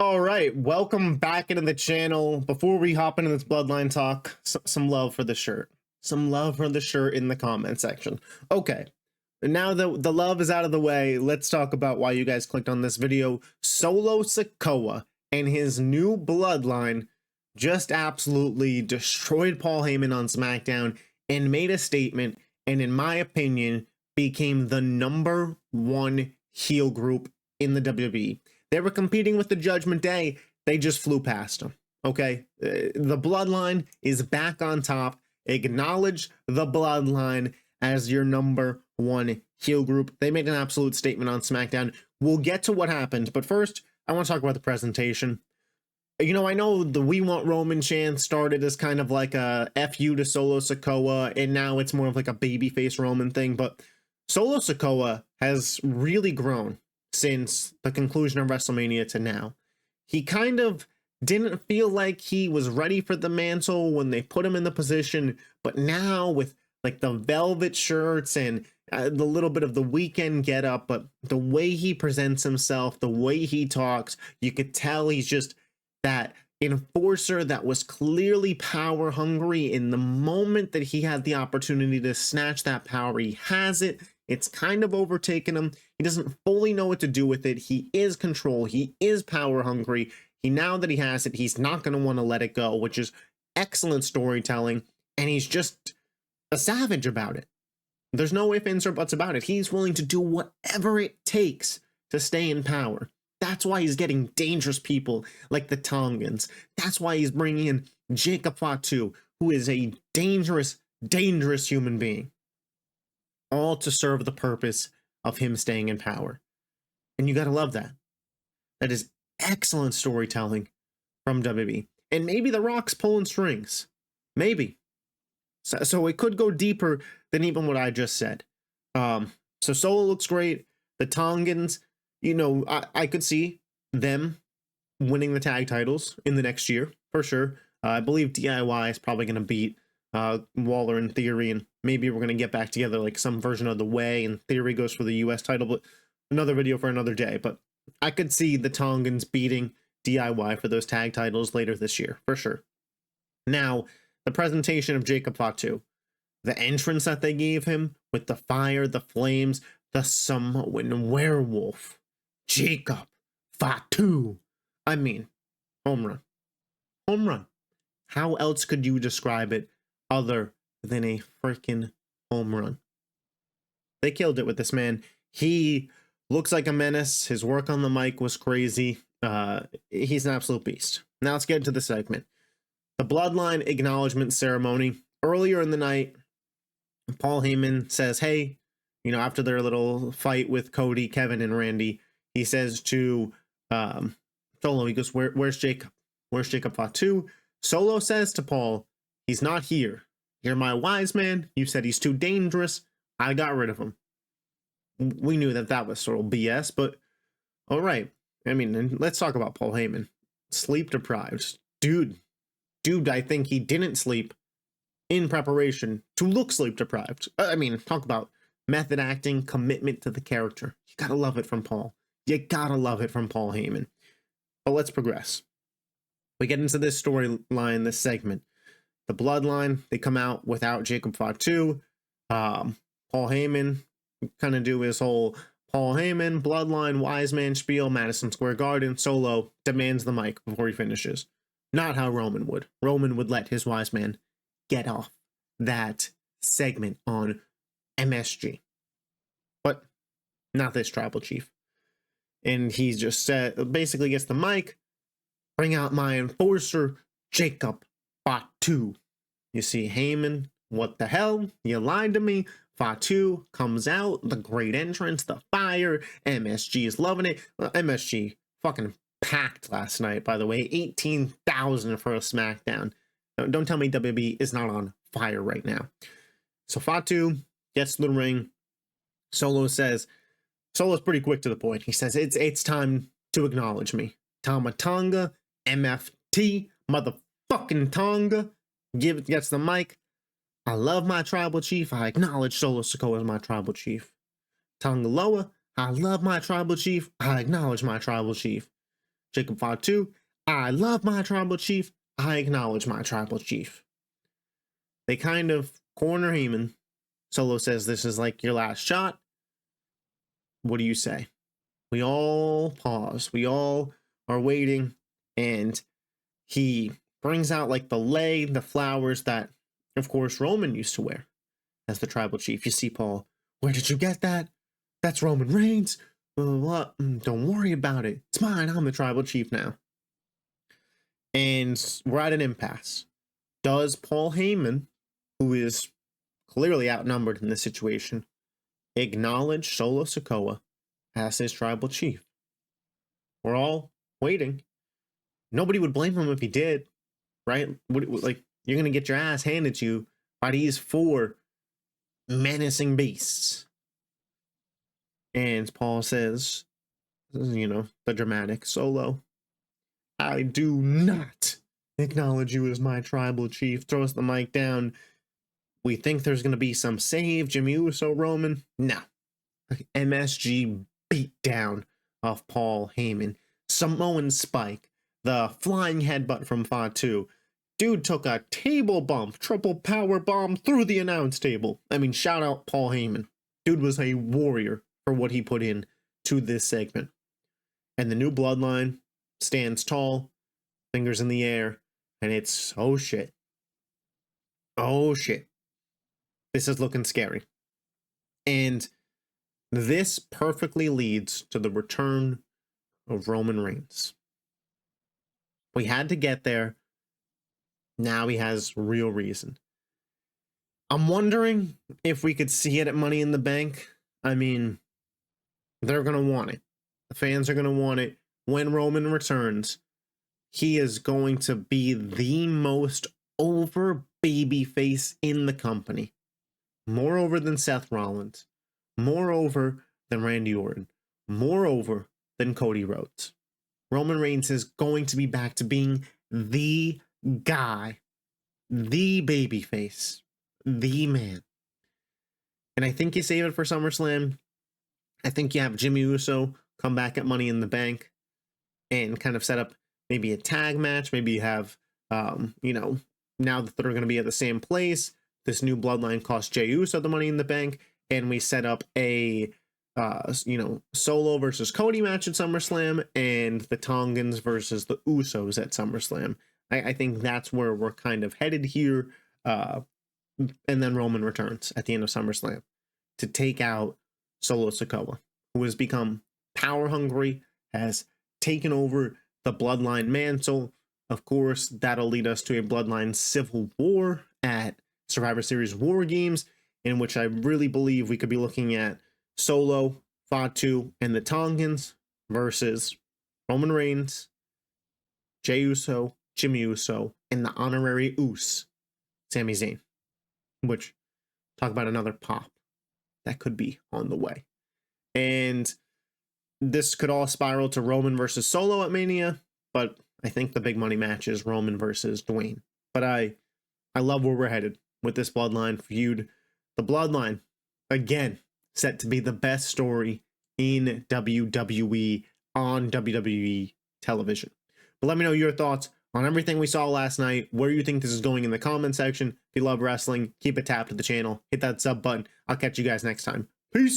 All right, welcome back into the channel. Before we hop into this Bloodline talk, some love for the shirt. Some love for the shirt in the comment section. Okay, now that the love is out of the way, let's talk about why you guys clicked on this video. Solo Sikoa and his new Bloodline just absolutely destroyed Paul Heyman on SmackDown and made a statement, and in my opinion, became the #1 heel group in the WWE. They were competing with the Judgment Day. They just flew past them. Okay. The Bloodline is back on top. Acknowledge the Bloodline as your #1 heel group. They made an absolute statement on SmackDown. We'll get to what happened, but first, I want to talk about the presentation. You know, I know the "We Want Roman" chant started as kind of like a FU to Solo Sikoa, and now it's more of like a babyface Roman thing, but Solo Sikoa has really grown since the conclusion of WrestleMania to now. He kind of didn't feel like he was ready for the mantle when they put him in the position, but now with like the velvet shirts and the little bit of the weekend get up, but the way he presents himself, the way he talks, you could tell he's just that enforcer that was clearly power hungry. In the moment that he had the opportunity to snatch that power, he has it. It's kind of overtaken him. He doesn't fully know what to do with it. He is control. He is power hungry. Now that he has it, he's not going to want to let it go, which is excellent storytelling. And he's just a savage about it. There's no ifs, ands, or buts about it. He's willing to do whatever it takes to stay in power. That's why he's getting dangerous people like the Tongans. That's why he's bringing in Jacob Fatu, who is a dangerous, dangerous human being. All to serve the purpose of him staying in power. And you gotta love that. That is excellent storytelling from WWE. And maybe The Rock's pulling strings. Maybe. So it could go deeper than even what I just said. So Solo looks great. The Tongans, you know, I could see them winning the tag titles in the next year, for sure. I believe DIY is probably going to beat Waller in theory, and maybe we're going to get back together like some version of the Way, and Theory goes for the US title, but another video for another day. But I could see the Tongans beating DIY for those tag titles later this year, for sure. Now, the presentation of Jacob Fatu, the entrance that they gave him with the fire, the flames, the Samoan werewolf, Jacob Fatu. I mean, home run. Home run. How else could you describe it other than a freaking home run? They killed it with this man. He looks like a menace. His work on the mic was crazy. He's an absolute beast. Now let's get into the segment. The Bloodline acknowledgement ceremony. Earlier in the night, Paul Heyman says, hey, you know, after their little fight with Cody, Kevin, and Randy, he says to Solo, he goes, where's Jacob? Where's Jacob Fatu? Solo says to Paul, he's not here. You're my wise man. You said he's too dangerous. I got rid of him. We knew that was sort of BS, but all right. I mean, let's talk about Paul Heyman. Sleep deprived. Dude, I think he didn't sleep in preparation to look sleep deprived. I mean, talk about method acting, commitment to the character. You gotta love it from Paul. You gotta love it from Paul Heyman. But let's progress. We get into this storyline, this segment. The Bloodline, they come out without Jacob Fatu. Paul Heyman kind of do his whole Paul Heyman, Bloodline, wise man spiel, Madison Square Garden. Solo demands the mic before he finishes. Not how Roman would. Roman would let his wise man get off that segment on MSG. But not this tribal chief. And he just said, basically gets the mic, bring out my enforcer, Jacob Fatu. You see, Heyman, what the hell? You lied to me. Fatu comes out, the great entrance, the fire. MSG is loving it. MSG fucking packed last night, by the way. 18,000 for a SmackDown. Don't tell me WWE is not on fire right now. So Fatu gets to the ring. Solo's pretty quick to the point. He says, it's time to acknowledge me. Tama Tonga, MFT, motherfucking Tonga, gets the mic. I love my tribal chief. I acknowledge Solo Sikoa as my tribal chief. Tonga Loa, I love my tribal chief. I acknowledge my tribal chief. Jacob Fatu, I love my tribal chief. I acknowledge my tribal chief. They kind of corner Heyman. Solo says this is like your last shot. What do you say? We all pause. We all are waiting. And he brings out like the lei, the flowers that, of course, Roman used to wear as the tribal chief. You see Paul, where did you get that? That's Roman Reigns. What? Don't worry about it. It's mine. I'm the tribal chief now. And we're at an impasse. Does Paul Heyman, who is clearly outnumbered in this situation, acknowledge Solo Sikoa as his tribal chief? We're all waiting. Nobody would blame him if he did, right? Like, you're going to get your ass handed to you by these 4 menacing beasts. And Paul says, the dramatic Solo, I do not acknowledge you as my tribal chief. Throws the mic down. We think there's going to be some save. Jimmy Uso, Roman. No. MSG beat down of Paul Heyman. Samoan Spike. The flying headbutt from Fatu. Dude took a table bump. Triple power bomb through the announce table. I mean, shout out Paul Heyman. Dude was a warrior for what he put in to this segment. And the new Bloodline stands tall, fingers in the air, and it's, oh shit. Oh shit. This is looking scary. And this perfectly leads to the return of Roman Reigns. We had to get there. Now he has real reason. I'm wondering if we could see it at Money in the Bank. I mean, they're going to want it. The fans are going to want it. When Roman returns, he is going to be the most over babyface in the company. More over than Seth Rollins. More over than Randy Orton. More over than Cody Rhodes. Roman Reigns is going to be back to being the guy. The babyface. The man. And I think you save it for SummerSlam. I think you have Jimmy Uso come back at Money in the Bank and kind of set up maybe a tag match. Maybe you have, now that they're going to be at the same place, this new Bloodline cost Jey Uso the Money in the Bank, and we set up a, Solo versus Cody match at SummerSlam, and the Tongans versus the Usos at SummerSlam. I think that's where we're kind of headed here. And then Roman returns at the end of SummerSlam to take out Solo Sikoa, who has become power hungry, has taken over the Bloodline mantle. Of course, that'll lead us to a Bloodline civil war at Survivor Series War Games, in which I really believe we could be looking at Solo, Fatu, and the Tongans versus Roman Reigns, Jey Uso, Jimmy Uso, and the honorary Uso, Sami Zayn. Which, talk about another pop that could be on the way. And this could all spiral to Roman versus Solo at Mania, but I think the big money match is Roman versus Dwayne. But I love where we're headed with this Bloodline feud. The Bloodline, again, set to be the best story in WWE on WWE television. But let me know your thoughts on everything we saw last night, where you think this is going in the comment section. If you love wrestling, keep it tapped to the channel, hit that sub button. I'll catch you guys next time. Peace.